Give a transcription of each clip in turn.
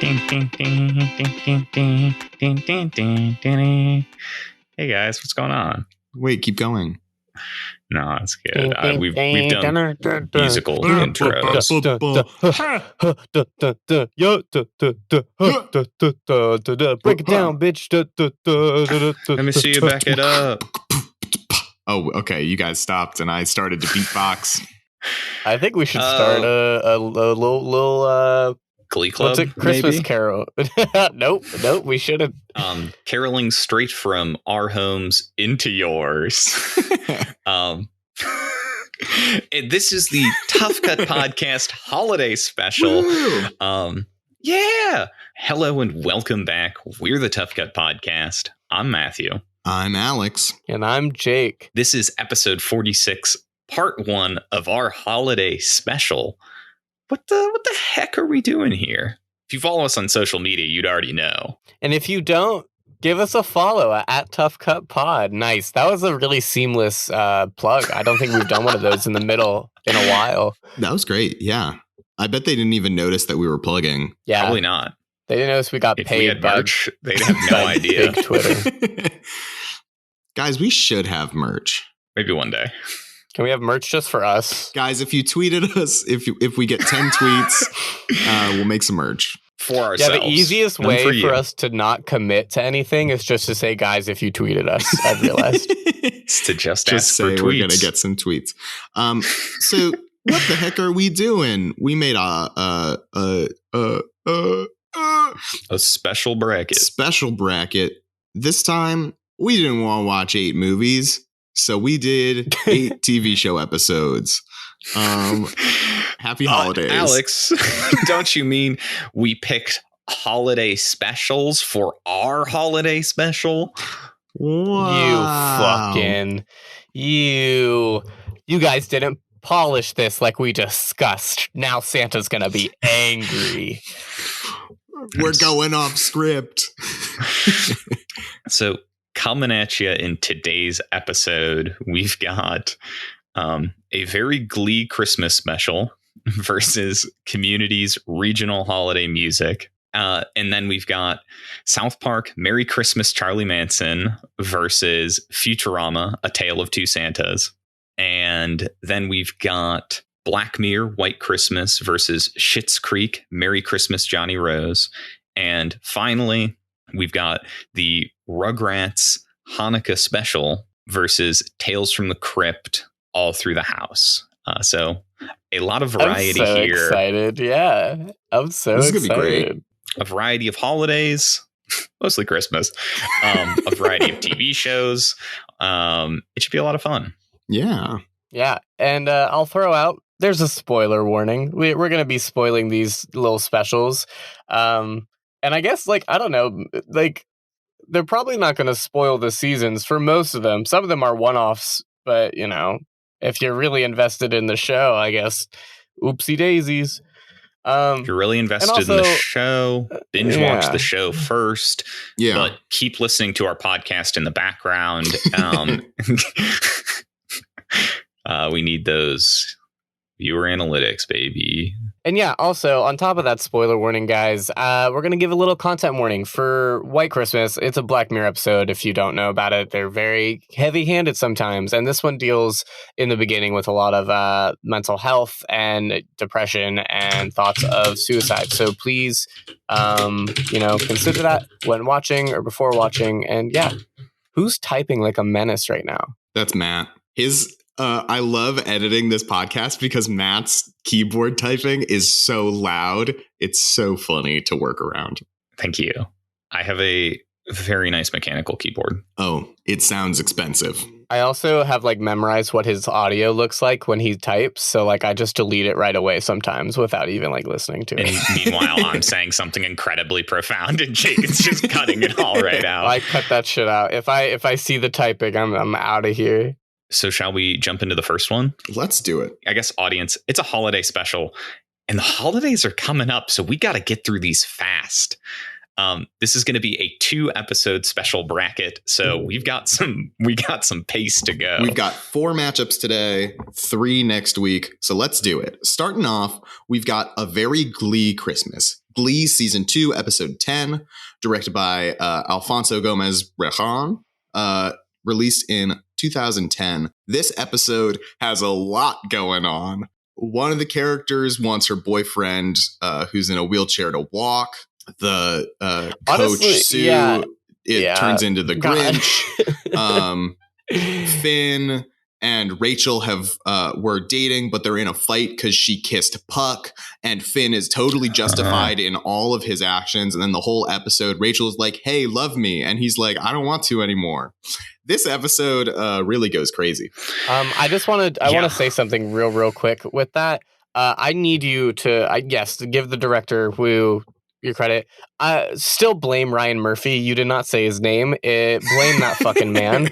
Hey guys, what's going on? Wait, keep going. No, it's good. We've done musical intros. Break it down, bitch. Let me see you back it up. Oh, okay. You guys stopped, and I started to beatbox. I think we should start a little Glee Club. what's it? Christmas maybe? carol. Nope. We shouldn't. Caroling straight from our homes into yours. This is the Tough Cut Podcast Holiday Special. Yeah. Hello and welcome back. We're the Tough Cut Podcast. I'm Matthew. I'm Alex. And I'm Jake. This is episode 46, part 1 of our holiday special. What the heck are we doing here? If you follow us on social media, you'd already know. And if you don't, give us a follow at Tough Cut Pod. Nice. That was a really seamless plug. I don't think we've done one of those in the middle in a while. That was great. Yeah. I bet they didn't even notice that we were plugging. Yeah. Probably not. They didn't notice we got If paid we had by merch, they'd have no idea. Big Twitter. Guys, we should have merch. Maybe one day. Can we have merch just for us? Guys, if you tweeted us, if we get 10 tweets, we'll make some merch. For ourselves. Yeah, the easiest None way for for us to not commit to anything is just to say, guys, if you tweeted us, I've realized. It's to just ask say for we're tweets. going to get some tweets. So what the heck are we doing? We made a special bracket. Special bracket. This time, we didn't want to watch 8 movies, so we did 8 TV show episodes. Happy holidays. Alex, don't you mean we picked holiday specials for our holiday special? Wow. You guys didn't polish this like we discussed. Now Santa's gonna be angry. We're going off script. So coming at you in today's episode, we've got a very Glee Christmas special versus Community's regional holiday music. And then we've got South Park Merry Christmas Charlie Manson versus Futurama A Tale of Two Santas. And then we've got Black Mirror White Christmas versus Schitt's Creek Merry Christmas Johnny Rose. And finally, we've got the Rugrats Hanukkah special versus Tales from the Crypt All Through the House. So a lot of variety I'm so here. Excited, yeah. I'm so This is excited. gonna be great. A variety of holidays, mostly Christmas. A variety of TV shows. It should be a lot of fun. Yeah. Yeah, and I'll throw out, there's a spoiler warning. We're going to be spoiling these little specials. And I guess, I don't know, they're probably not going to spoil the seasons for most of them. Some of them are one-offs, but, if you're really invested in the show, I guess, oopsie daisies. If you're really invested in the show, binge watch the show first. Yeah. But keep listening to our podcast in the background. We need those viewer analytics, baby. And yeah, also, on top of that spoiler warning, guys, we're going to give a little content warning for White Christmas. It's a Black Mirror episode, if you don't know about it. They're very heavy-handed sometimes, and this one deals in the beginning with a lot of mental health and depression and thoughts of suicide. So please, consider that when watching or before watching. And yeah, who's typing like a menace right now? That's Matt. I love editing this podcast because Matt's keyboard typing is so loud. It's so funny to work around. Thank you. I have a very nice mechanical keyboard. Oh, it sounds expensive. I also have memorized what his audio looks like when he types. So I just delete it right away sometimes without even listening to it. And meanwhile, I'm saying something incredibly profound and Jake is just cutting it all right out. I cut that shit out. If I see the typing, I'm out of here. So shall we jump into the first one? Let's do it. I guess, audience, it's a holiday special and the holidays are coming up. So we got to get through these fast. This is going to be a 2-episode special bracket, so we got some pace to go. We've got 4 matchups today, 3 next week, so let's do it. Starting off, we've got A Very Glee Christmas. Glee Season 2, Episode 10, directed by Alfonso Gomez-Rejon, released in 2010. This episode has a lot going on. One of the characters wants her boyfriend, who's in a wheelchair, to walk. The Honestly, coach Sue, turns into the Grinch. Finn and Rachel were dating, but they're in a fight because she kissed Puck, and Finn is totally justified in all of his actions. And then the whole episode, Rachel is like, "Hey, love me," and he's like, "I don't want to anymore." This episode really goes crazy. I want to say something real quick with that. I need you to, give the director who your credit. Still blame Ryan Murphy. You did not say his name. Blame that fucking man.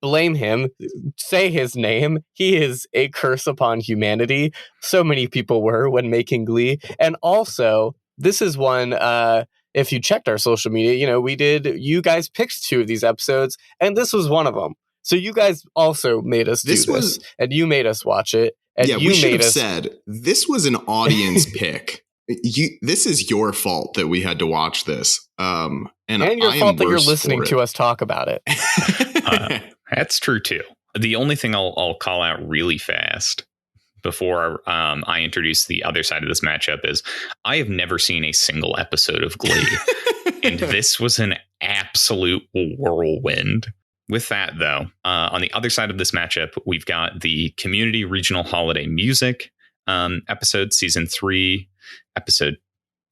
Blame him. Say his name. He is a curse upon humanity. So many people were when making Glee. And also, this is one, if you checked our social media, you guys picked 2 of these episodes, and this was one of them. So you guys also made us do this, and you made us watch it. And we should have said this was an audience pick. This is your fault that we had to watch this, and your fault that you're listening to us talk about it. That's true too. The only thing I'll call out really fast before I introduce the other side of this matchup is I have never seen a single episode of Glee, and this was an absolute whirlwind. With that, though, on the other side of this matchup, we've got the Community Regional Holiday Music episode, Season 3, Episode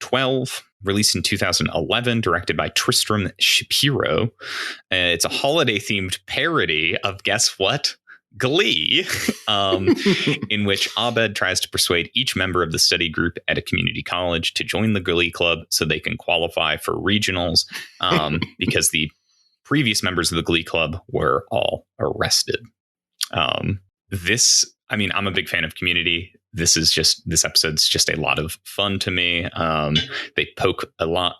12, released in 2011, directed by Tristram Shapiro. It's a holiday-themed parody of, guess what? Glee, in which Abed tries to persuade each member of the study group at a community college to join the Glee Club so they can qualify for regionals, because the previous members of the Glee Club were all arrested. I'm a big fan of Community. This episode's just a lot of fun to me. They poke a lot,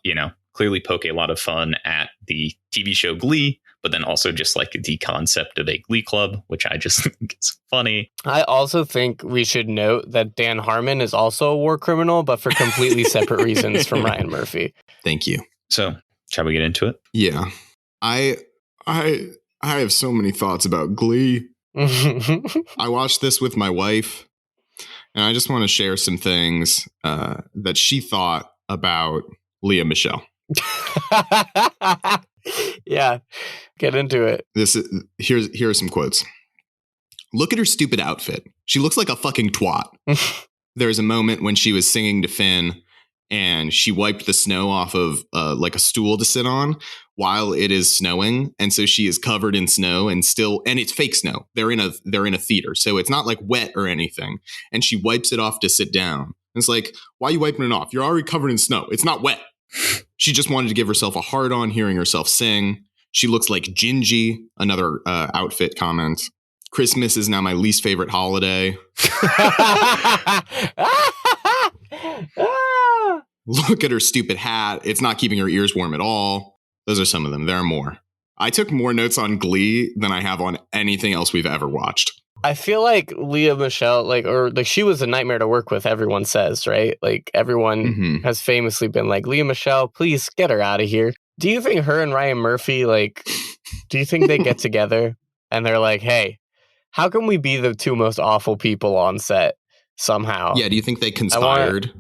clearly poke a lot of fun at the TV show Glee, but then also just like the concept of a Glee Club, which I just think is funny. I also think we should note that Dan Harmon is also a war criminal, but for completely separate reasons from Ryan Murphy. Thank you. So, shall we get into it? Yeah. I have so many thoughts about Glee. I watched this with my wife, and I just want to share some things that she thought about Lea Michele. Yeah, get into it. Here are some quotes. "Look at her stupid outfit. She looks like a fucking twat." There's a moment when she was singing to Finn, and she wiped the snow off of like a stool to sit on while it is snowing, and so she is covered in snow and it's fake snow. They're in a theater, so it's not like wet or anything. And she wipes it off to sit down. And it's like, why are you wiping it off? You're already covered in snow. It's not wet. She just wanted to give herself a hard on hearing herself sing. She looks like Gingy. Another outfit comment. "Christmas is now my least favorite holiday." "Look at her stupid hat. It's not keeping her ears warm at all." Those are some of them. There are more. I took more notes on Glee than I have on anything else we've ever watched. I feel like Lea Michele, she was a nightmare to work with, everyone says, right? Like, everyone has famously been like, Lea Michele, please get her out of here. Do you think her and Ryan Murphy, do you think they get together and they're like, hey, how can we be the 2 most awful people on set somehow? Yeah, do you think they conspired?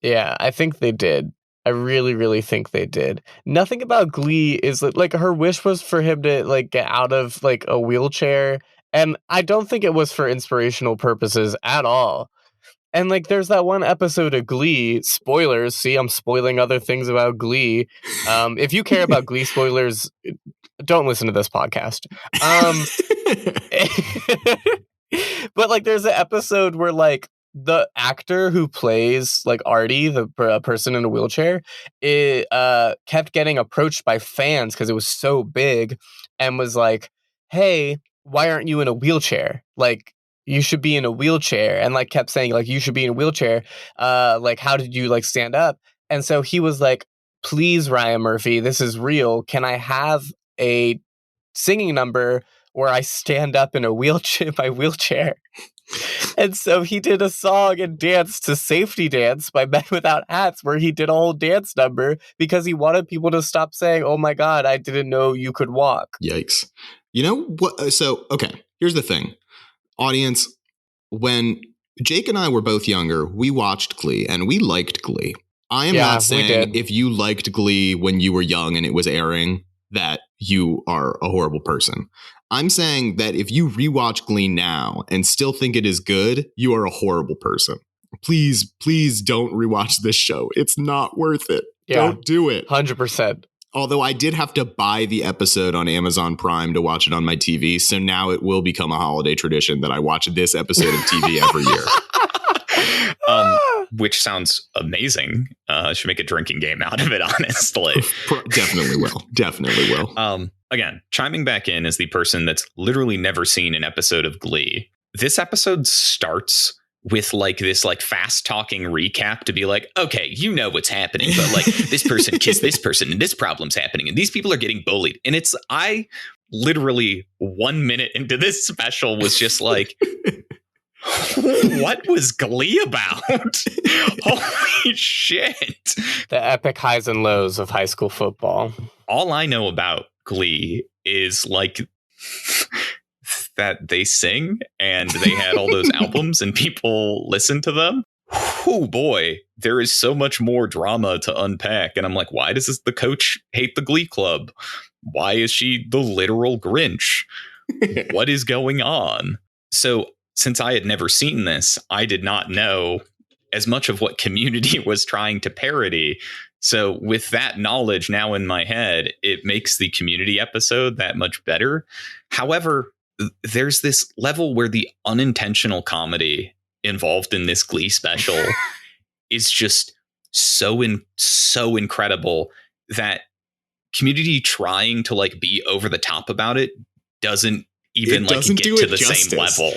Yeah, I think they did. I really, really think they did. Nothing about Glee is her wish was for him to get out of a wheelchair, and I don't think it was for inspirational purposes at all. And there's that one episode of Glee, spoilers. See, I'm spoiling other things about Glee. If you care about Glee spoilers, don't listen to this podcast. But there's an episode where the actor who plays Artie, the person in a wheelchair, kept getting approached by fans because it was so big, and was like, "Hey, why aren't you in a wheelchair? You should be in a wheelchair." And kept saying you should be in a wheelchair. How did you stand up? And so he was like, please, Ryan Murphy, this is real. Can I have a singing number where I stand up in my wheelchair? And so he did a song and dance to Safety Dance by Men Without Hats, where he did a whole dance number because he wanted people to stop saying, oh my God, I didn't know you could walk. Yikes. You know what? So, okay, here's the thing. Audience, when Jake and I were both younger, we watched Glee and we liked Glee. I am not saying if you liked Glee when you were young and it was airing that you are a horrible person. I'm saying that if you rewatch Glee now and still think it is good, you are a horrible person. Please, please don't rewatch this show. It's not worth it. Yeah, don't do it. 100%. Although I did have to buy the episode on Amazon Prime to watch it on my TV. So now it will become a holiday tradition that I watch this episode of TV every year. Which sounds amazing. Should make a drinking game out of it, honestly. Definitely will. Definitely will. Again, chiming back in as the person that's literally never seen an episode of Glee. This episode starts with this fast talking recap to be like, okay, you know what's happening, but like this person kissed this person and this problem's happening and these people are getting bullied. And I literally 1 minute into this special was just like, what was Glee about? Holy shit. The epic highs and lows of high school football. All I know about Glee is that they sing and they had all those albums and people listen to them. Oh boy, there is so much more drama to unpack. And I'm like, why does the coach hate the Glee Club? Why is she the literal Grinch? What is going on? So since I had never seen this, I did not know as much of what Community was trying to parody. So with that knowledge now in my head, it makes the Community episode that much better. However, there's this level where the unintentional comedy involved in this Glee special is just so incredible that Community trying to be over the top about it doesn't even get to the same level.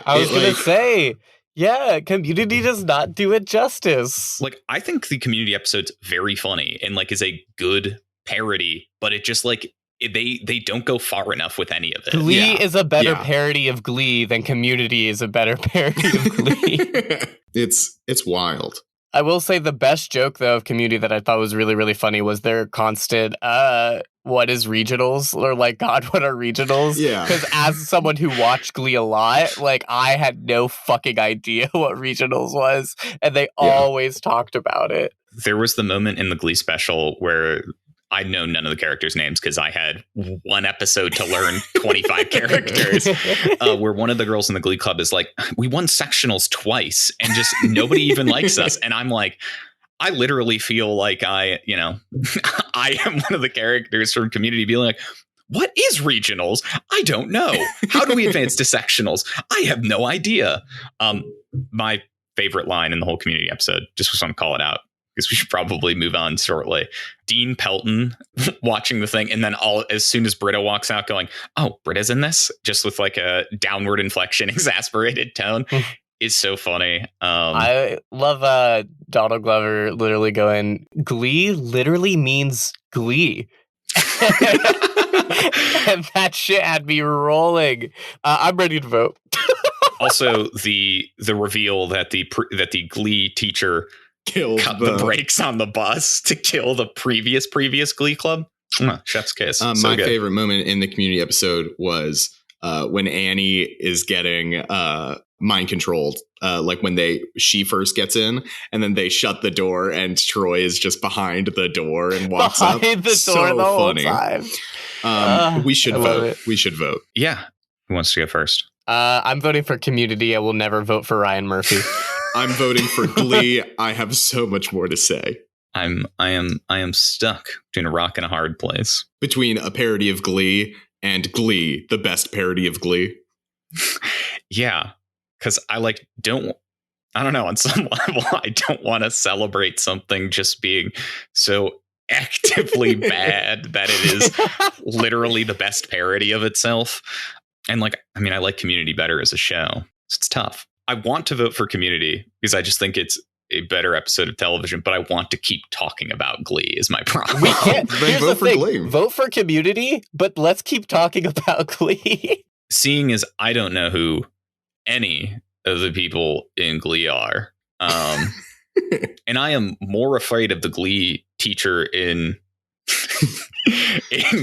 I was gonna say, yeah, Community does not do it justice. I think the Community episode's very funny and is a good parody, but it just they don't go far enough with any of it. Glee is a better parody of Glee than Community is a better parody of Glee. It's wild. I will say the best joke, though, of Community that I thought was really, really funny was their constant, what is regionals? Or God, what are regionals? Yeah. Because as someone who watched Glee a lot, I had no fucking idea what regionals was. And they always talked about it. There was the moment in the Glee special where I know none of the characters' names because I had one episode to learn 25 characters, where one of the girls in the Glee Club is like, we won sectionals twice and just nobody even likes us. And I'm like, I literally feel like I am one of the characters from Community being like, what is regionals? I don't know. How do we advance to sectionals? I have no idea. My favorite line in the whole Community episode, just want to call it out, because we should probably move on shortly. Dean Pelton watching the thing, and then as soon as Britta walks out going, oh, Britta's in this? Just with a downward inflection, exasperated tone. Is so funny. I love Donald Glover literally going, Glee literally means glee. And that shit had me rolling. I'm ready to vote. Also, the reveal that the Glee teacher cut the brakes on the bus to kill the previous Glee Club. Chef's kiss. My favorite moment in the Community episode was when Annie is getting mind controlled, when she first gets in and then they shut the door and Troy is just behind the door and walks up. The door so the whole funny. Time. We should vote. We should vote. Yeah. Who wants to go first? I'm voting for Community. I will never vote for Ryan Murphy. I'm voting for Glee. I have so much more to say. I am stuck between a rock and a hard place. Between a parody of Glee and Glee, the best parody of Glee. Yeah, because I don't know, on some level, I don't want to celebrate something just being so actively bad that it is literally the best parody of itself. And I like Community better as a show. So it's tough. I want to vote for Community because I just think it's a better episode of television, but I want to keep talking about Glee is my problem. We can't. Here's vote the for thing. Glee. Vote for Community, but let's keep talking about Glee. Seeing as I don't know who any of the people in Glee are, and I am more afraid of the Glee teacher in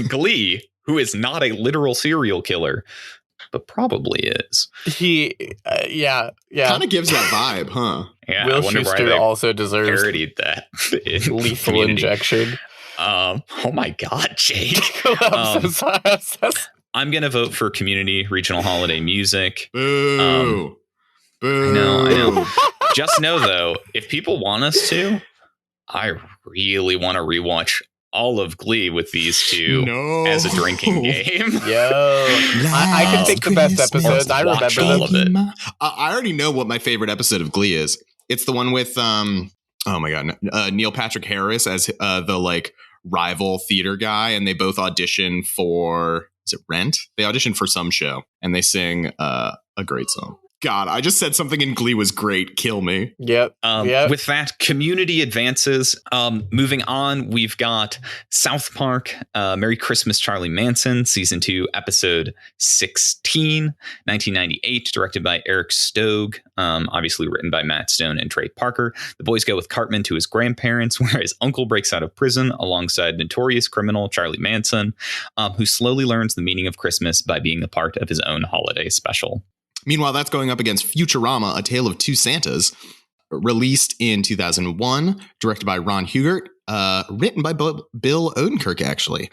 Glee, who is not a literal serial killer, but probably is. He, yeah. Kind of gives that vibe, huh? Yeah, Will I wonder why Schuester they also deserves parodied that in lethal Community. injection. Oh my God, Jake. I'm so sorry. I'm going to vote for Community Regional Holiday Music. Boo. Boo. I know. Just know, though, if people want us to, I really want to rewatch all of Glee with these two as a drinking game. Yo, I can pick the best episodes. I remember all of it. I already know what my favorite episode of Glee is. It's the one with, oh my God, Neil Patrick Harris as the like rival theater guy, and they both audition for, is it Rent? They audition for some show, and they sing a great song. God, I just said something in Glee was great. Kill me. Yep. With that, Community advances. Moving on, we've got South Park, Merry Christmas, Charlie Manson, Season 2, Episode 16, 1998, directed by Eric Stogue, obviously written by Matt Stone and Trey Parker. The boys go with Cartman to his grandparents, where his uncle breaks out of prison alongside notorious criminal Charlie Manson, who slowly learns the meaning of Christmas by being a part of his own holiday special. Meanwhile, that's going up against Futurama, A Tale of Two Santas, released in 2001, directed by Ron Hugert, written by Bill Odenkirk, actually.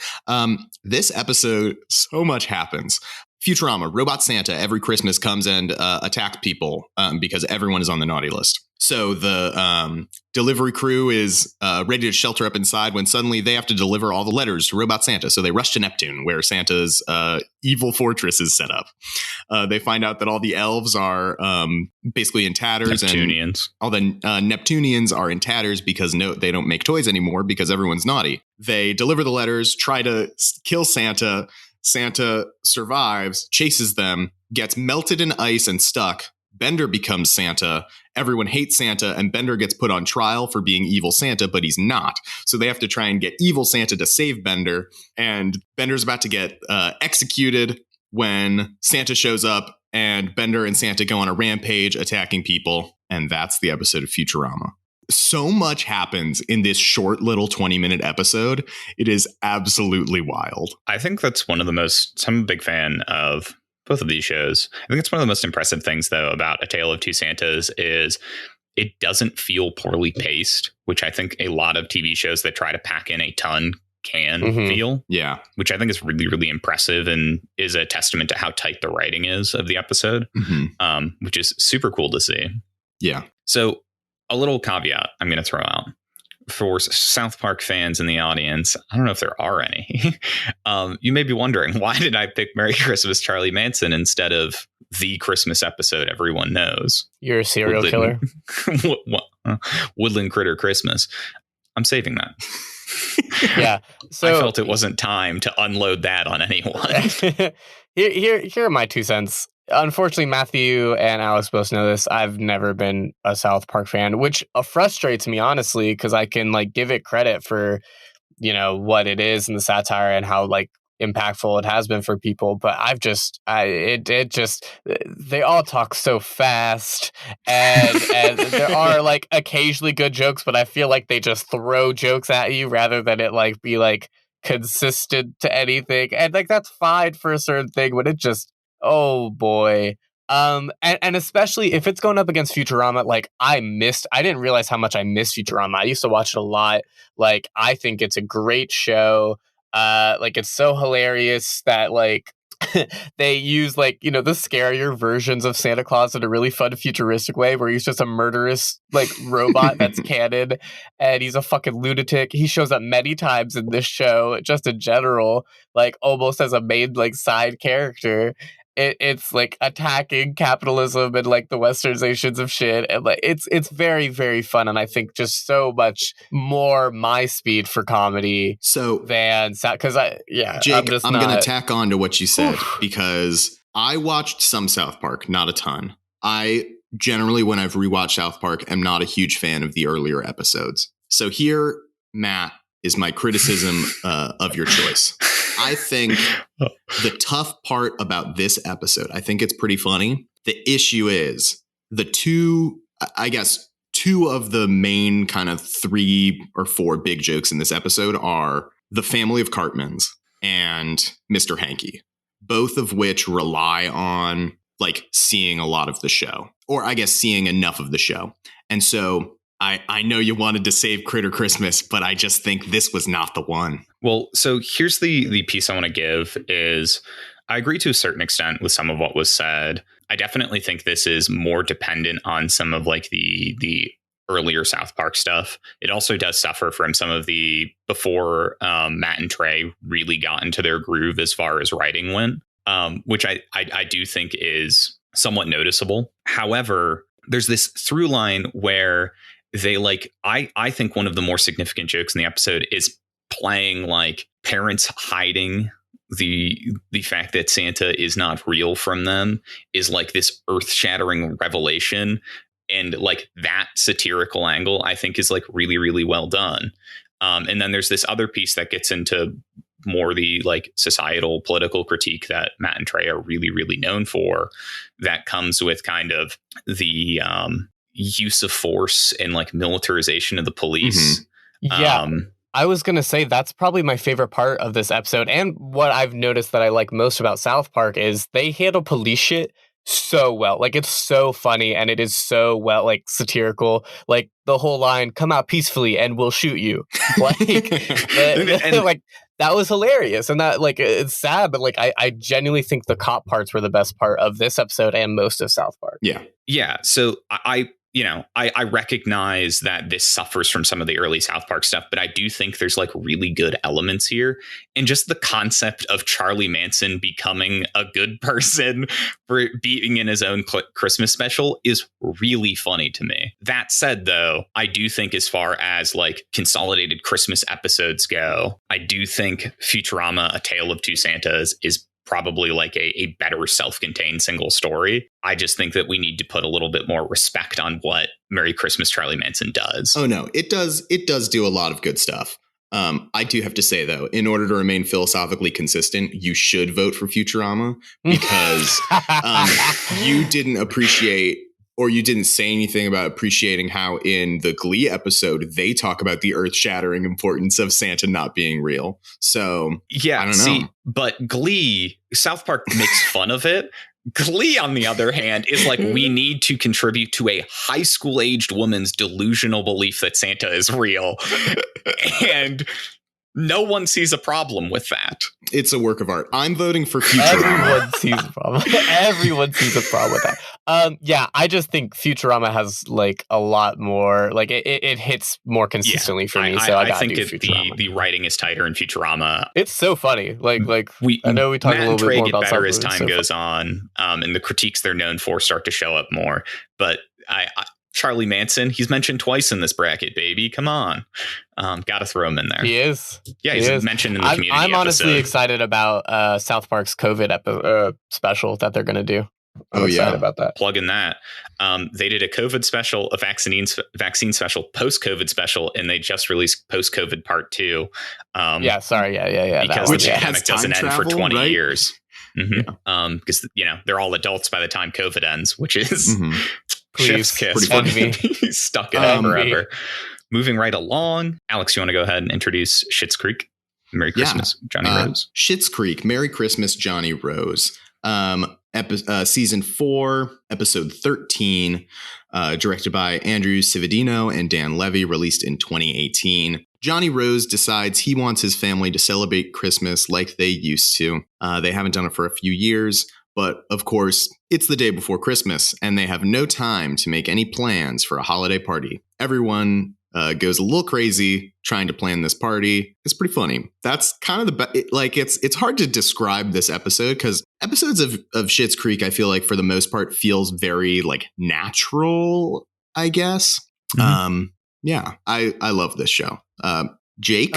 This episode, so much happens. Futurama, Robot Santa, every Christmas comes and attacks people because everyone is on the naughty list. So the delivery crew is ready to shelter up inside when suddenly they have to deliver all the letters to Robot Santa. So they rush to Neptune, where Santa's evil fortress is set up. They find out that all the elves are basically in tatters. Neptunians. And all the Neptunians are in tatters because they don't make toys anymore because everyone's naughty. They deliver the letters, try to kill Santa. Santa survives, chases them, gets melted in ice and stuck. Bender becomes Santa. Everyone hates Santa, and Bender gets put on trial for being evil Santa, but he's not. So they have to try and get evil Santa to save Bender, and Bender's about to get executed when Santa shows up, and Bender and Santa go on a rampage attacking people, and that's the episode of Futurama. So much happens in this short little 20-minute episode. It is absolutely wild. I think that's one of the most, I'm a big fan of both of these shows. I think it's one of the most impressive things, though, about A Tale of Two Santas is it doesn't feel poorly paced, which I think a lot of TV shows that try to pack in a ton can feel. Yeah. Which I think is really, really impressive and is a testament to how tight the writing is of the episode, which is super cool to see. Yeah. So a little caveat I'm going to throw out for South Park fans in the audience. I don't know if there are any. You may be wondering, why did I pick Merry Christmas, Charlie Manson instead of the Christmas episode everyone knows? You're a serial killer. Woodland Critter Christmas. I'm saving that. Yeah. So I felt it wasn't time to unload that on anyone. Here are my 2 cents. Unfortunately, Matthew and Alex both know this. I've never been a South Park fan, which frustrates me, honestly, because I can like give it credit for, what it is and the satire and how like impactful it has been for people. But they all talk so fast, and there are like occasionally good jokes, but I feel like they just throw jokes at you rather than it like be like consistent to anything. And like that's fine for a certain thing, but it just, oh boy. And especially if it's going up against Futurama, like I didn't realize how much I missed Futurama. I used to watch it a lot. Like I think it's a great show. Like it's so hilarious that like they use like, the scarier versions of Santa Claus in a really fun futuristic way where he's just a murderous like robot that's canon and he's a fucking lunatic. He shows up many times in this show just in general, like almost as a main like side character. It's like attacking capitalism and like the westernizations of shit, and like it's very, very fun, and I think just so much more my speed for comedy. So than because Jake, I'm gonna tack on to what you said because I watched some South Park, not a ton. I generally, when I've rewatched South Park, I'm not a huge fan of the earlier episodes. So here, Matt, is my criticism of your choice. I think the tough part about this episode, I think it's pretty funny. The issue is two of the main kind of 3 or 4 big jokes in this episode are the family of Cartmans and Mr. Hanky, both of which rely on like seeing a lot of the show, or I guess seeing enough of the show. And so I know you wanted to save Critter Christmas, but I just think this was not the one. Well, so here's the piece I want to give is I agree to a certain extent with some of what was said. I definitely think this is more dependent on some of like the earlier South Park stuff. It also does suffer from some of the before Matt and Trey really got into their groove as far as writing went, which I do think is somewhat noticeable. However, there's this through line where they like I think one of the more significant jokes in the episode is playing like parents hiding the fact that Santa is not real from them is like this earth-shattering revelation. And like that satirical angle, I think, is like really, really well done. And then there's this other piece that gets into more the like societal political critique that Matt and Trey are really, really known for. That comes with kind of the use of force and like militarization of the police. Mm-hmm. Yeah. I was going to say that's probably my favorite part of this episode. And what I've noticed that I like most about South Park is they handle police shit so well. Like, it's so funny and it is so well, like, satirical. Like, the whole line, come out peacefully and we'll shoot you. Like, like that was hilarious. And that, like, it's sad, but like I genuinely think the cop parts were the best part of this episode and most of South Park. Yeah. So I recognize that this suffers from some of the early South Park stuff, but I do think there's like really good elements here. And just the concept of Charlie Manson becoming a good person for being in his own Christmas special is really funny to me. That said, though, I do think as far as like consolidated Christmas episodes go, I do think Futurama, A Tale of Two Santas is probably like a better self-contained single story. I just think that we need to put a little bit more respect on what Merry Christmas Charlie Manson does. Oh, no, it does do a lot of good stuff. I do have to say, though, in order to remain philosophically consistent, you should vote for Futurama because you didn't appreciate or you didn't say anything about appreciating how in the Glee episode, they talk about the earth-shattering importance of Santa not being real. So, yeah, I don't know. But Glee, South Park makes fun of it. Glee, on the other hand, is like, we need to contribute to a high school aged woman's delusional belief that Santa is real. And no one sees a problem with that. It's a work of art. I'm voting for Futurama. Everyone sees a problem. Everyone sees a problem with that. Yeah, I just think Futurama has like a lot more, like it hits more consistently for me. So I think the writing is tighter in Futurama. It's so funny. I know we talk Matt a little bit more about better as time goes on, and the critiques they're known for start to show up more. But Charlie Manson, he's mentioned twice in this bracket, baby. Come on. Got to throw him in there. He is. Yeah, he's mentioned in the community I'm honestly episode. excited about South Park's COVID special that they're going to do. I'm excited about that. Plug in that. They did a COVID special, a vaccine special, post-COVID special, and they just released post-COVID part 2. Yeah. Because the pandemic doesn't end for 20 right? years. Mm-hmm. Because, they're all adults by the time COVID ends, which is... Chef's kiss. He's stuck in it forever. Moving right along. Alex, you want to go ahead and introduce Schitt's Creek? Merry Christmas, Johnny Rose. Schitt's Creek, Merry Christmas, Johnny Rose. Season 4, episode 13, directed by Andrew Cividino and Dan Levy, released in 2018. Johnny Rose decides he wants his family to celebrate Christmas like they used to. They haven't done it for a few years. But, of course, it's the day before Christmas, and they have no time to make any plans for a holiday party. Everyone goes a little crazy trying to plan this party. It's pretty funny. That's kind of it's hard to describe this episode because episodes of Schitt's Creek, I feel like, for the most part, feels very, like, natural, I guess. Mm-hmm. Yeah, I love this show. Jake?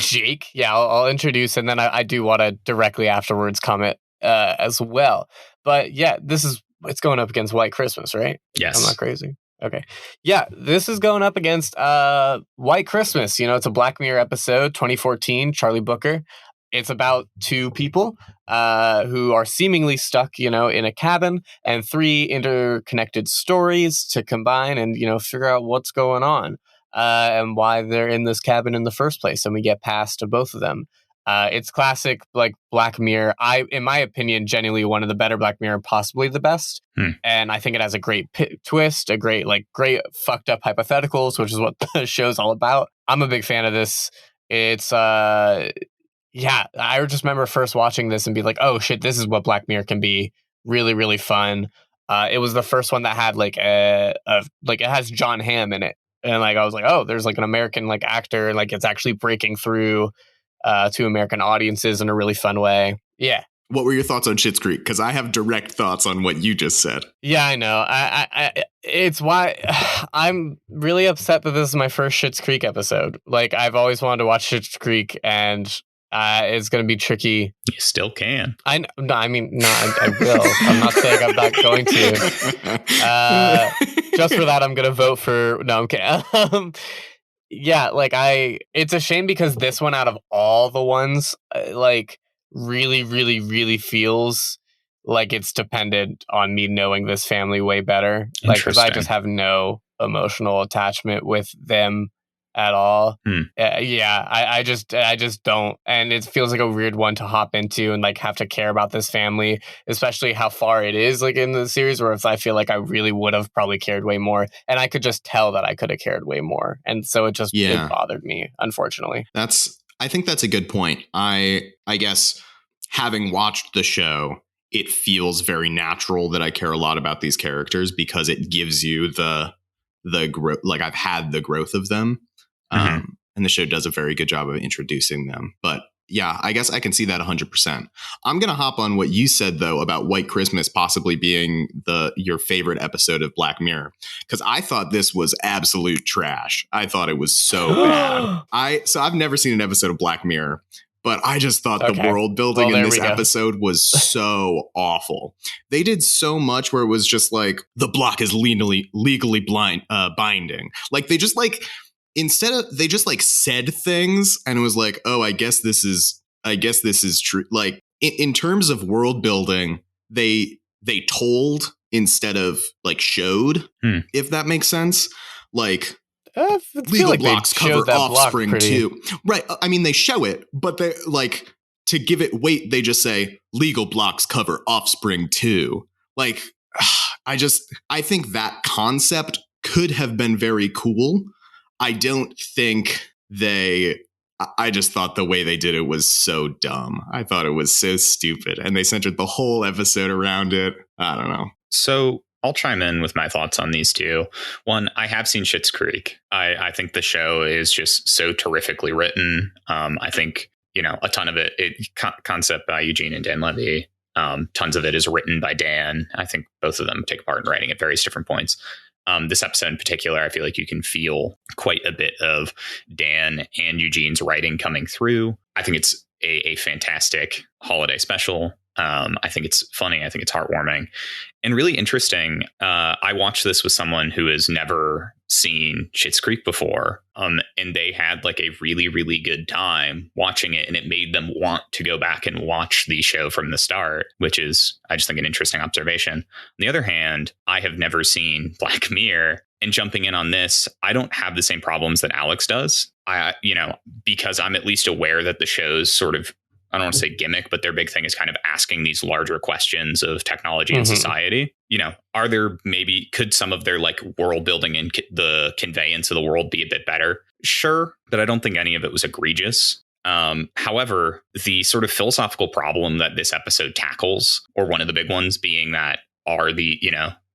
Jake. Yeah, I'll introduce, and then I do want to directly afterwards comment as well. But yeah, this is it's going up against White Christmas, right? Yes. I'm not crazy. Okay. Yeah, this is going up against White Christmas. You know, it's a Black Mirror episode, 2014, Charlie Booker. It's about two people who are seemingly stuck, you know, in a cabin, and three interconnected stories to combine and, you know, figure out what's going on and why they're in this cabin in the first place. And we get past to both of them. It's classic, like, Black Mirror. In my opinion, genuinely one of the better Black Mirror, possibly the best. And I think it has a great twist, a great fucked up hypotheticals, which is what the show's all about. I'm a big fan of this. It's yeah, I just remember first watching this and be like, oh shit, this is what Black Mirror can be. Really, really fun. It was the first one that had it has John Hamm in it. And like I was like, oh, there's like an American like actor, like it's actually breaking through to American audiences in a really fun way. Yeah. What were your thoughts on Schitt's Creek? Because I have direct thoughts on what you just said. Yeah, I know. It's why I'm really upset that this is my first Schitt's Creek episode. Like, I've always wanted to watch Schitt's Creek, and it's going to be tricky. You still can. I will. I'm not saying I'm not going to. Just for that, I'm going to vote for. No, I'm kidding. Yeah, like it's a shame because this one out of all the ones, like really, really, really feels like it's dependent on me knowing this family way better. Like, because I just have no emotional attachment with them at all. I just don't, and it feels like a weird one to hop into and like have to care about this family, especially how far it is like in the series, where if I feel like I really would have probably cared way more, and I could just tell that I could have cared way more, and so it bothered me, unfortunately. I think that's a good point. I guess having watched the show, it feels very natural that I care a lot about these characters because it gives you the growth. Like, I've had the growth of them. And the show does a very good job of introducing them. But yeah, I guess I can see that 100%. I'm going to hop on what you said, though, about White Christmas possibly being your favorite episode of Black Mirror, because I thought this was absolute trash. I thought it was so bad. So I've never seen an episode of Black Mirror, but I just thought the world building in this episode was so awful. They did so much where it was just like, the block is legally binding. Like, they just like... they just like said things and it was like, oh, I guess this is true. Like, in terms of world building, they told instead of like showed, if that makes sense. Like, legal blocks cover offspring too. Right. I mean, they show it, but they like, to give it weight, they just say legal blocks cover offspring too. Like, I think that concept could have been very cool. I don't think I just thought the way they did it was so dumb. I thought it was so stupid, and they centered the whole episode around it. I don't know. So I'll chime in with my thoughts on these two. One, I have seen Schitt's Creek. I think the show is just so terrifically written. I think, you know, a ton of it concept by Eugene and Dan Levy. Tons of it is written by Dan. I think both of them take part in writing at various different points. This episode in particular, I feel like you can feel quite a bit of Dan and Eugene's writing coming through. I think it's a fantastic holiday special. I think it's funny. I think it's heartwarming and really interesting. I watched this with someone who has never seen Schitt's Creek before. And they had like a really, really good time watching it. And it made them want to go back and watch the show from the start, which is, I just think, an interesting observation. On the other hand, I have never seen Black Mirror, and jumping in on this, I don't have the same problems that Alex does. Because I'm at least aware that the show's sort of, I don't want to say gimmick, but their big thing is kind of asking these larger questions of technology and society. You know, could some of their like world building and the conveyance of the world be a bit better? Sure, but I don't think any of it was egregious. However, the sort of philosophical problem that this episode tackles, or one of the big ones being that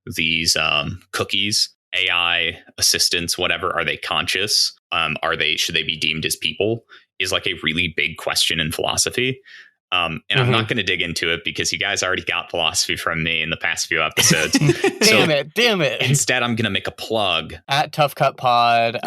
these cookies, AI assistants, whatever, are they conscious? Should they be deemed as people? Is like a really big question in philosophy. And I'm not going to dig into it because you guys already got philosophy from me in the past few episodes. Damn it. Instead, I'm going to make a plug at Tough Cut Pod.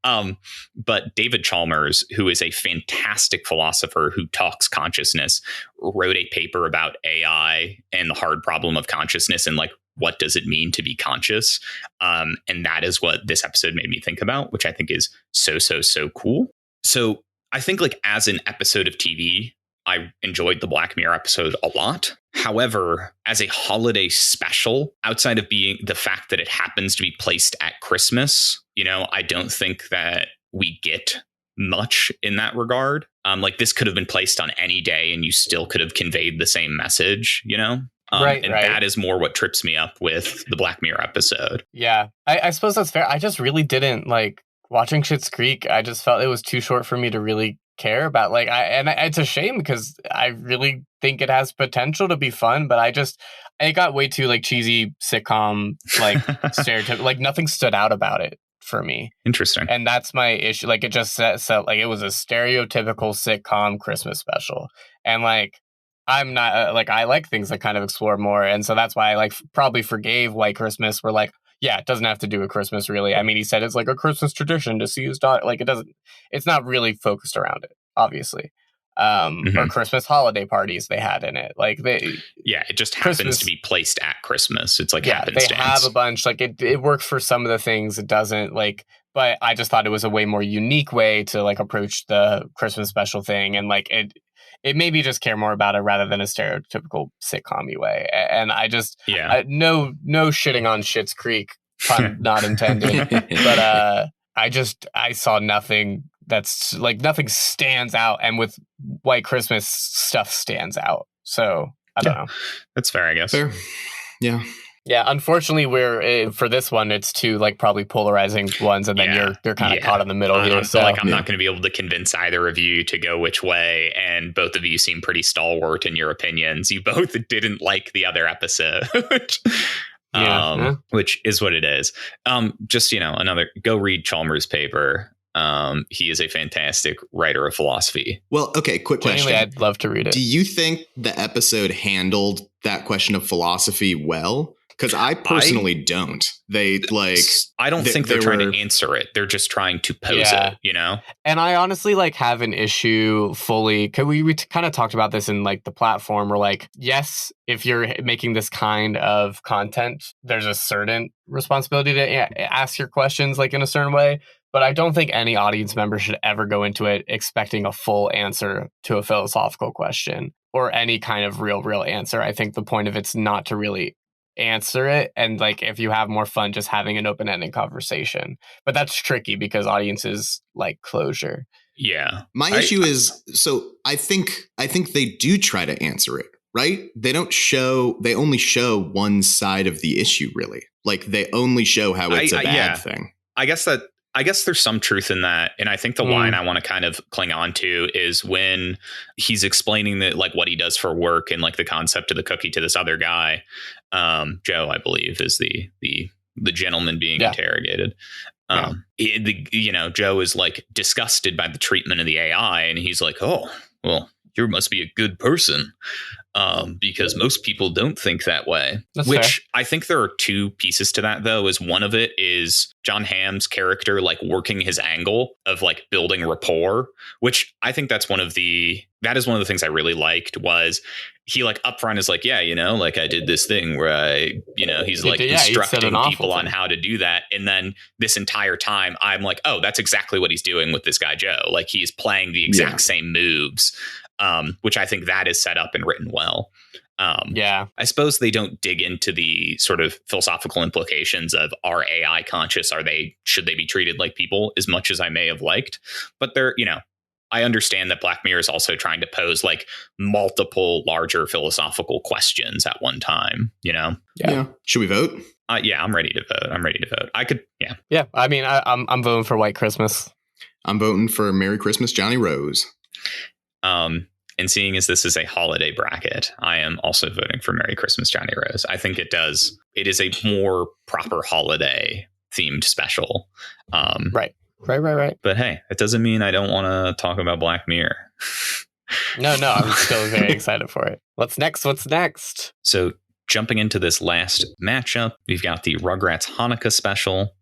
But David Chalmers, who is a fantastic philosopher who talks consciousness, wrote a paper about AI and the hard problem of consciousness and like, what does it mean to be conscious? And that is what this episode made me think about, which I think is so cool. So I think like as an episode of TV, I enjoyed the Black Mirror episode a lot. However, as a holiday special, outside of being the fact that it happens to be placed at Christmas, you know, I don't think that we get much in that regard. Like this could have been placed on any day and you still could have conveyed the same message, you know? Right. That is more what trips me up with the Black Mirror episode. Yeah, I suppose that's fair. I just really didn't like watching Schitt's Creek. I just felt it was too short for me to really care about. Like, it's a shame because I really think it has potential to be fun, but it got way too like cheesy sitcom, like stereotype. Like nothing stood out about it for me. Interesting. And that's my issue. Like it just felt like it was a stereotypical sitcom Christmas special, and like. I'm not like I like things that kind of explore more. And so that's why I like probably forgave White Christmas. We're like, yeah, it doesn't have to do with Christmas, really. I mean, he said it's like a Christmas tradition to see his daughter. Like it's not really focused around it, obviously. Or Christmas holiday parties they had in it. Like it just happens to be placed at Christmas. It's like happenstance. They have a bunch. Like it works for some of the things. It doesn't like. But I just thought it was a way more unique way to like approach the Christmas special thing, and like it made me just care more about it rather than a stereotypical sitcom-y way. And I just no shitting on Schitt's Creek, pun not intended. But I saw nothing that's like nothing stands out, and with White Christmas stuff stands out. So I don't know. That's fair, I guess. Fair. Yeah. Yeah, unfortunately, we're for this one. It's two like probably polarizing ones, and then you're kind of caught in the middle here. So like I'm not going to be able to convince either of you to go which way, and both of you seem pretty stalwart in your opinions. You both didn't like the other episode, which is what it is. Just another go read Chalmers' paper. He is a fantastic writer of philosophy. Well, okay, quick question. I'd love to read it. Do you think the episode handled that question of philosophy well? Because I personally don't. They like. I don't think they're trying to answer it. They're just trying to pose it, you know? And I honestly like have an issue fully. Cause we kind of talked about this in like the platform. We're like, yes, if you're making this kind of content, there's a certain responsibility to ask your questions like in a certain way. But I don't think any audience member should ever go into it expecting a full answer to a philosophical question or any kind of real answer. I think the point of it's not to really answer it, and like if you have more fun just having an open-ended conversation, but that's tricky because audiences like closure. My issue is, so I think they do try to answer it, right? They only show one side of the issue, really. Like they only show how it's a bad thing. I guess there's some truth in that. And I think the line I want to kind of cling on to is when he's explaining that like what he does for work and like the concept of the cookie to this other guy. Joe, I believe, is the gentleman being interrogated. Joe is like disgusted by the treatment of the AI. And he's like, oh, well, you must be a good person. Because most people don't think that way. That's fair. I think there are two pieces to that, though, is one of it is John Hamm's character like working his angle of like building rapport, which I think that is one of the things I really liked was he like upfront is like, like I did this thing where he's like instructing people on how to do that. And then this entire time I'm like, oh, that's exactly what he's doing with this guy, Joe. Like he's playing the exact same moves. Which I think that is set up and written well. I suppose they don't dig into the sort of philosophical implications of are AI conscious? Should they be treated like people as much as I may have liked? But I understand that Black Mirror is also trying to pose like multiple larger philosophical questions at one time, Yeah. Should we vote? I'm ready to vote. I could. Yeah. I mean, I'm voting for White Christmas. I'm voting for Merry Christmas, Johnny Rose. And seeing as this is a holiday bracket, I am also voting for Merry Christmas, Johnny Rose. I think it is a more proper holiday themed special. Right. But hey, it doesn't mean I don't want to talk about Black Mirror. No, I'm still very excited for it. What's next? So jumping into this last matchup, we've got the Rugrats Hanukkah special.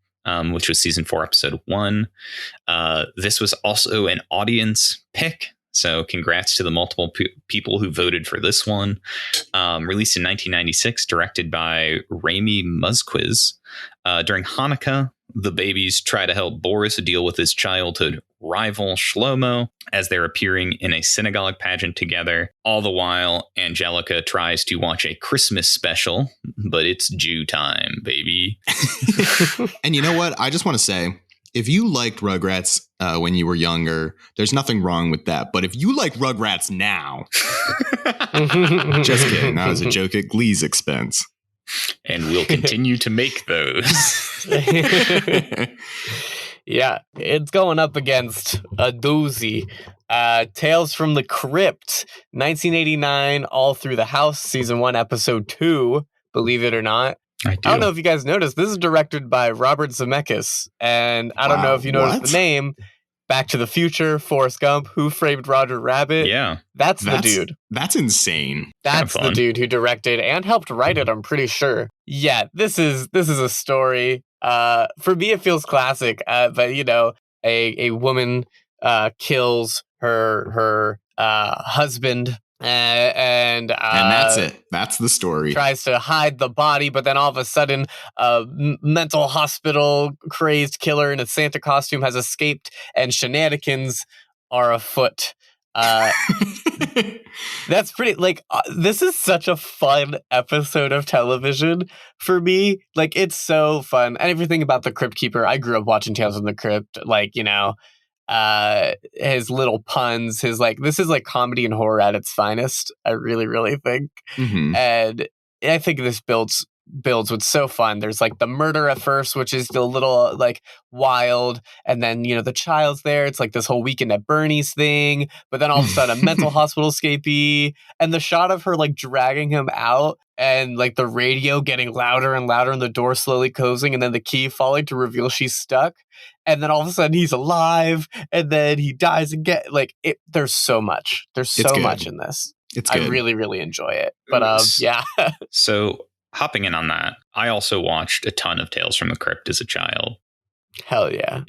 which was season 4, episode 1. This was also an audience pick. So congrats to the multiple people who voted for this one. Released in 1996, directed by Rami Muzquiz. During Hanukkah, the babies try to help Boris deal with his childhood rival Shlomo as they're appearing in a synagogue pageant together. All the while, Angelica tries to watch a Christmas special, but it's Jew time, baby. And you know what? I just want to say, if you liked Rugrats when you were younger, there's nothing wrong with that. But if you like Rugrats now, just kidding. That was a joke at Glee's expense. And we'll continue to make those. Yeah, it's going up against a doozy. Tales from the Crypt, 1989, All Through the House, season 1, episode 2, believe it or not. I don't know if you guys noticed, this is directed by Robert Zemeckis, and I don't know if you noticed the name, Back to the Future, Forrest Gump, Who Framed Roger Rabbit. Yeah. That's the dude. That's insane. That's the dude who directed and helped write it, I'm pretty sure. Yeah, this is a story. For me, it feels classic, but you know, a woman kills her husband. And that's it. That's the story. Tries to hide the body, but then all of a sudden, a mental hospital crazed killer in a Santa costume has escaped, and shenanigans are afoot. That's pretty. This is such a fun episode of television for me. Like, it's so fun, and everything about the Crypt Keeper. I grew up watching Tales from the Crypt. His little puns, this is like comedy and horror at its finest. I really, really think. Mm-hmm. And I think this builds with so fun. There's like the murder at first, which is a little like wild, and then the child's there. It's like this whole Weekend at Bernie's thing, but then all of a sudden a mental hospital escapee, and the shot of her like dragging him out, and like the radio getting louder and louder, and the door slowly closing, and then the key falling to reveal she's stuck. And then all of a sudden he's alive, and then he dies again. There's so much. There's so much in this. It's good. I really, really enjoy it. But yeah. So hopping in on that, I also watched a ton of Tales from the Crypt as a child. Hell yeah.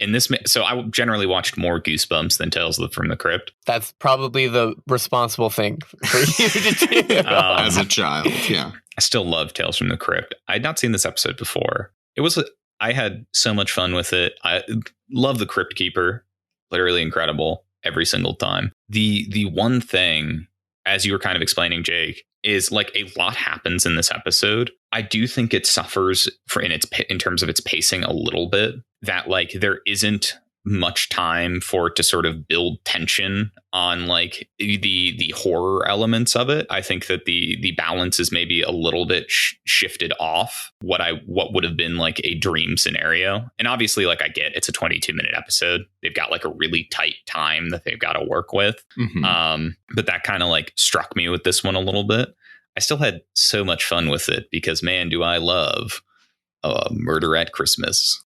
So I generally watched more Goosebumps than Tales from the Crypt. That's probably the responsible thing for you to do. As a child, yeah. I still love Tales from the Crypt. I had not seen this episode before. I had so much fun with it. I love the Crypt Keeper. Literally incredible every single time. The one thing, as you were kind of explaining, Jake, is like a lot happens in this episode. I do think it suffers in terms of its pacing a little bit, that like there isn't much time for it to sort of build tension on like the horror elements of it. I think that the balance is maybe a little bit shifted off what would have been like a dream scenario. And obviously, like, I get it's a 22-minute episode. They've got like a really tight time that they've got to work with. Mm-hmm. But that kind of like struck me with this one a little bit. I still had so much fun with it because, man, do I love Murder at Christmas.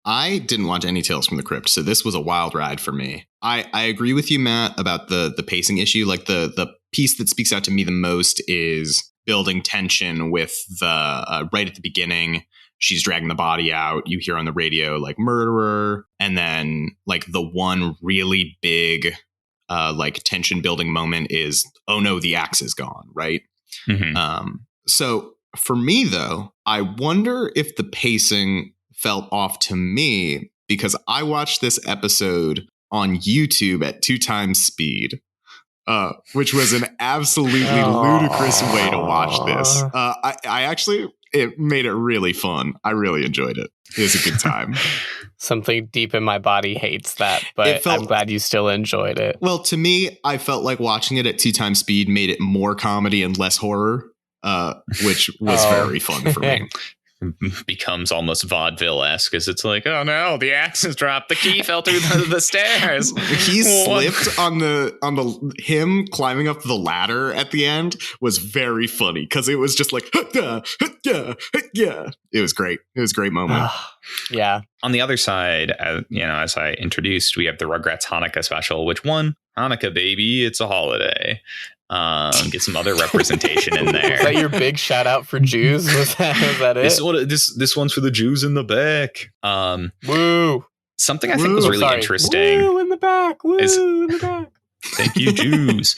I didn't watch any Tales from the Crypt, so this was a wild ride for me. I agree with you, Matt, about the pacing issue. Like the piece that speaks out to me the most is building tension with the right at the beginning. She's dragging the body out. You hear on the radio like murderer, and then like the one really big like tension building moment is, oh no, the axe is gone, right? Mm-hmm. So for me though, I wonder if the pacing felt off to me because I watched this episode on YouTube at 2x speed, which was an absolutely ludicrous way to watch this. It made it really fun. I really enjoyed it. It was a good time. Something deep in my body hates that, but I'm glad you still enjoyed it. Well, to me, I felt like watching it at 2x speed made it more comedy and less horror, which was very fun for me. Becomes almost vaudeville-esque because it's like, oh no, the axe has dropped, the key fell through the stairs. He slipped on the him climbing up the ladder at the end was very funny because it was just like yeah. It was great. It was a great moment. Yeah. On the other side, as I introduced, we have the Rugrats Hanukkah special, which one Hanukkah, baby, it's a holiday. Get some other representation in there. Is that your big shout out for Jews? Was that it? This one's for the Jews in the back. Woo. Something I think was really interesting. Woo in the back. Woo in the back. Thank you, Jews.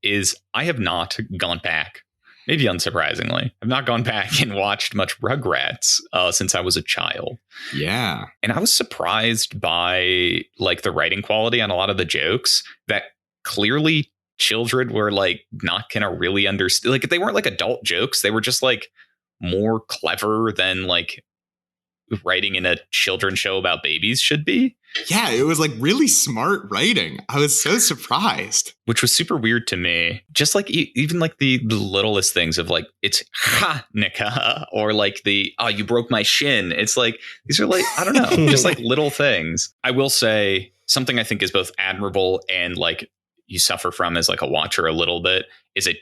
Is I have not gone back. Maybe unsurprisingly, I've not gone back and watched much Rugrats since I was a child. Yeah. And I was surprised by like the writing quality on a lot of the jokes that clearly children were like not gonna really understand. Like they weren't like adult jokes. They were just like more clever than like writing in a children's show about babies should be. Yeah, it was like really smart writing. I was so surprised. Which was super weird to me. Just like even like the littlest things of like, it's Chanukah, or like you broke my shin. It's like, these are like, I don't know, just like little things. I will say something I think is both admirable and like you suffer from as like a watcher a little bit is a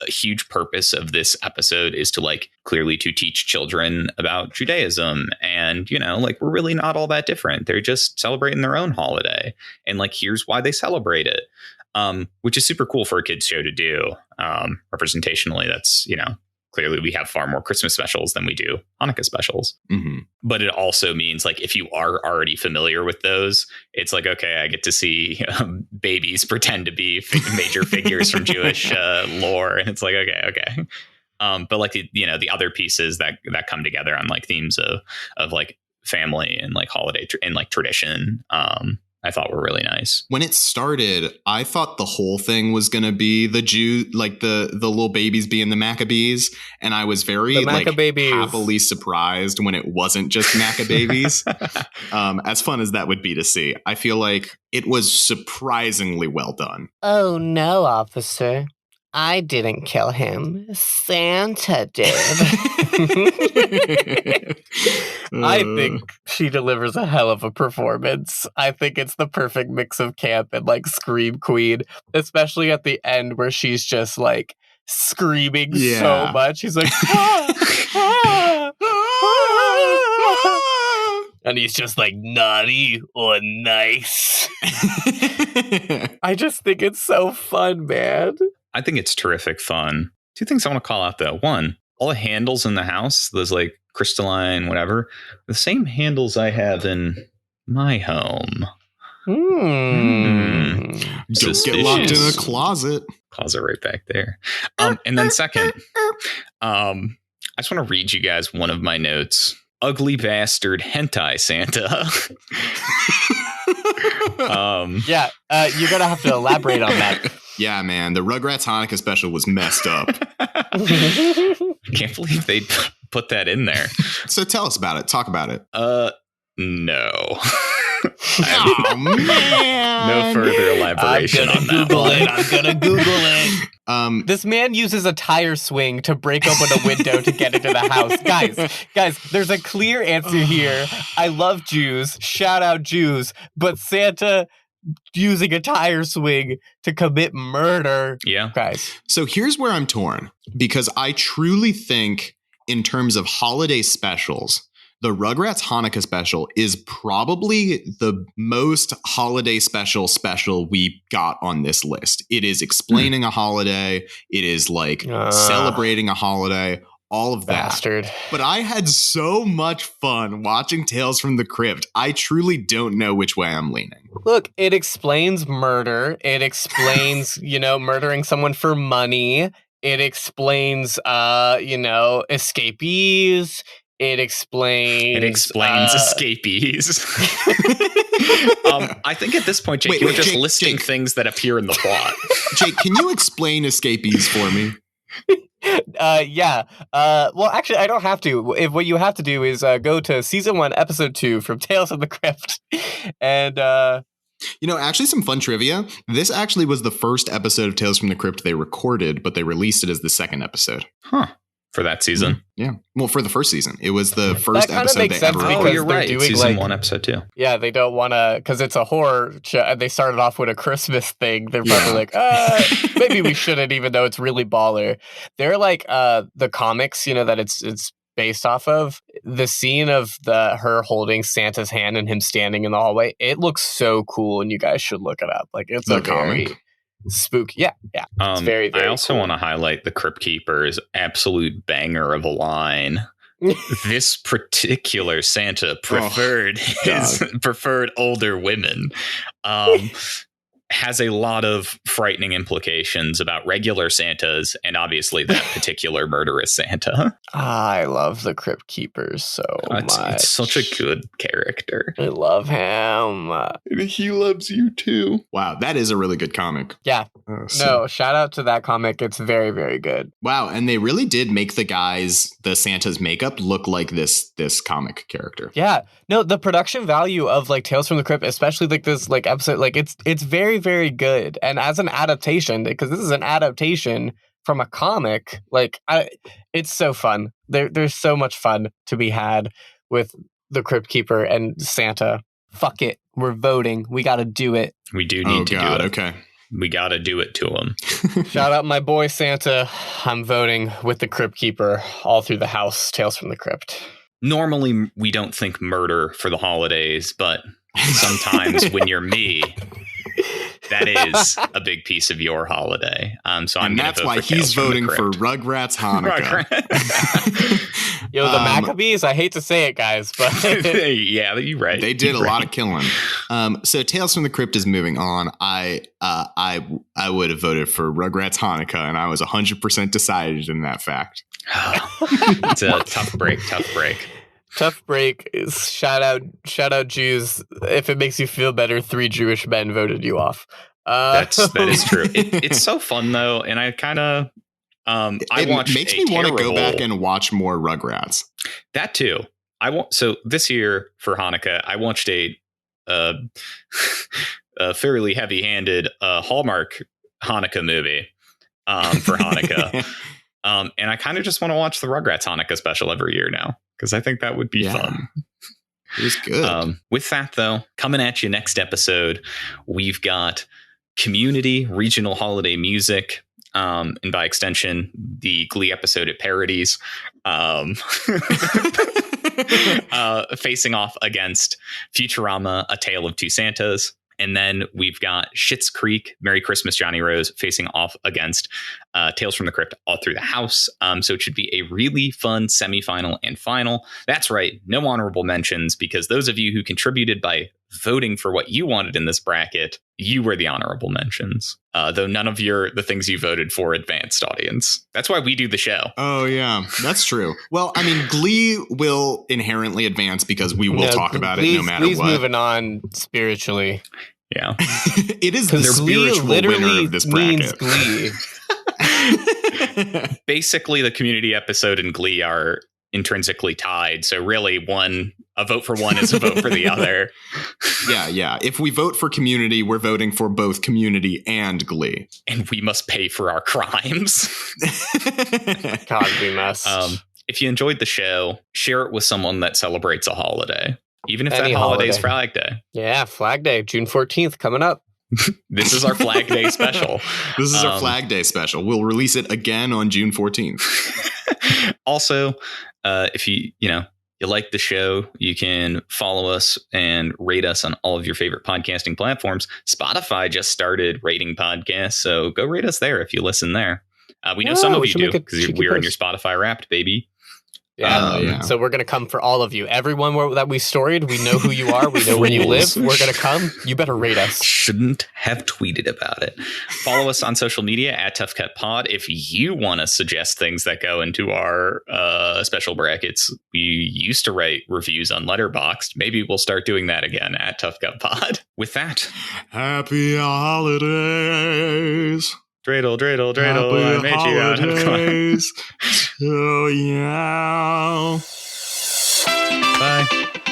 huge purpose of this episode is to like clearly to teach children about Judaism. And, you know, like we're really not all that different. They're just celebrating their own holiday. And like, here's why they celebrate it, which is super cool for a kid's show to do. Representationally, that's, you know, clearly we have far more Christmas specials than we do Hanukkah specials. Mm-hmm. But it also means like if you are already familiar with those, it's like, OK, I get to see babies pretend to be major figures from Jewish lore. And it's like, OK. But like, the other pieces that come together on like themes of like family and like holiday and like tradition, I thought were really nice. When it started, I thought the whole thing was going to be the Jew, like the little babies being the Maccabees. And I was very like happily surprised when it wasn't just Maccabees. As fun as that would be to see, I feel like it was surprisingly well done. Oh, no, officer. I didn't kill him. Santa did. I think she delivers a hell of a performance. I think it's the perfect mix of camp and like scream queen, especially at the end where she's just like screaming so much. She's like, and he's just like naughty or nice. I just think it's so fun, man. I think it's terrific fun. Two things I want to call out though. One, all the handles in the house, those like crystalline, whatever, the same handles I have in my home. Don't get locked in a closet. Closet right back there. And then second, I just want to read you guys one of my notes. Ugly bastard hentai Santa. You're gonna have to elaborate on that. Yeah, man, the Rugrats Hanukkah special was messed up. Can't believe they put that in there. So tell us about it. Talk about it. No. Oh, man. No further elaboration on that one. I'm gonna Google it. This man uses a tire swing to break open a window to get into the house. Guys, there's a clear answer here. I love Jews. Shout out Jews. But Santa using a tire swing to commit murder. Yeah. Guys. So here's where I'm torn, because I truly think in terms of holiday specials, the Rugrats Hanukkah special is probably the most holiday special we got on this list. It is explaining a holiday. It is like celebrating a holiday. All of that. Bastard. But I had so much fun watching Tales from the Crypt. I truly don't know which way I'm leaning. Look, it explains murder. It explains, murdering someone for money. It explains, escapees. It explains escapees. I think at this point, Jake, you're just listing things that appear in the plot. Jake, can you explain escapees for me? Yeah. Well, actually, I don't have to. What you have to do is go to season 1, episode 2 from Tales of the Crypt, and actually, some fun trivia. This actually was the first episode of Tales from the Crypt they recorded, but they released it as the second episode. Huh. For that season? Yeah. Well, for the first season. It was the first episode makes sense ever. because you're right. Doing season 1, episode 2. Yeah, they don't want to, because it's a horror show. They started off with a Christmas thing. They're probably like, maybe we shouldn't, even though it's really baller. They're like the comics, that it's based off of. The scene of her holding Santa's hand and him standing in the hallway, it looks so cool, and you guys should look it up. Like, it's The a very comic? spooky. Yeah. It's very, very I also cool. want to highlight the Crypt Keeper's absolute banger of a line. This particular Santa preferred preferred older women. Has a lot of frightening implications about regular Santas and obviously that particular murderous Santa. I love the Crypt Keeper so much. It's such a good character. I love him. And he loves you too. Wow, that is a really good comic. Yeah. So- No, shout out to that comic. It's very, very good. Wow, and they really did make the Santa's makeup look like this comic character. Yeah. No, the production value of like Tales from the Crypt, especially like this like episode, like it's very, very good. And as an adaptation, because this is an adaptation from a comic, like it's so fun. There's so much fun to be had with the Crypt Keeper and Santa. Fuck it. We're voting. We got to do it. We do need to do it. Okay. We got to do it to him. Shout out my boy Santa. I'm voting with the Crypt Keeper all through the house. Tales from the Crypt. Normally, we don't think murder for the holidays, but sometimes when you're me, that is a big piece of your holiday. So I'm and that's why he's voting for Rugrats Hanukkah. Yo, the Maccabees, I hate to say it, guys, but yeah, you're right. They did a lot of killing. So Tales from the Crypt is moving on. I would have voted for Rugrats Hanukkah, and I was 100% decided in that fact. It's a tough break. Tough break. Shout out Jews. If it makes you feel better, 3 Jewish men voted you off. That is true. It's so fun though, and I kind of it makes me want to go back and watch more Rugrats. That too. So this year for Hanukkah, I watched a fairly heavy-handed Hallmark Hanukkah movie for Hanukkah. And I kind of just want to watch the Rugrats Hanukkah special every year now, because I think that would be fun. It was good. With that, though, coming at you next episode, we've got Community, regional holiday music, and by extension, the Glee episode it parodies, facing off against Futurama, A Tale of Two Santas. And then we've got Schitt's Creek, Merry Christmas, Johnny Rose, facing off against Tales from the Crypt, All Through the House. So it should be a really fun semifinal and final. That's right. No honorable mentions, because those of you who contributed by voting for what you wanted in this bracket, you were the honorable mentions. Though none of the things you voted for advanced, audience. That's why we do the show. Oh, yeah, that's true. Well, I mean, Glee will inherently advance because we will talk about it no matter Glee's what. moving on spiritually. Yeah. It is the spiritual winner of this bracket. Glee. Basically, the Community episode and Glee are intrinsically tied. So really, a vote for one is a vote for the other. Yeah. If we vote for Community, we're voting for both Community and Glee. And we must pay for our crimes. God, we must. If you enjoyed the show, share it with someone that celebrates a holiday. Even if Any that holiday is holiday. Flag Day. Yeah, Flag Day, June 14th, coming up. This is our Flag Day special. This is our Flag Day special. We'll release it again on June 14th. Also, if you like the show, you can follow us and rate us on all of your favorite podcasting platforms. Spotify just started rating podcasts, so go rate us there if you listen there. We know some of you do, because we're in your Spotify Wrapped, baby. Yeah. So we're going to come for all of you. Everyone that we storied, we know who you are. We know where you live. We're going to come. You better rate us. Shouldn't have tweeted about it. Follow us on social media at Tough Cut Pod. If you want to suggest things that go into our special brackets, we used to write reviews on Letterboxd. Maybe we'll start doing that again at Tough Cut Pod. With that, Happy holidays. Dreidel, dreidel, dreidel. I made you out of coins. Oh, yeah. Bye.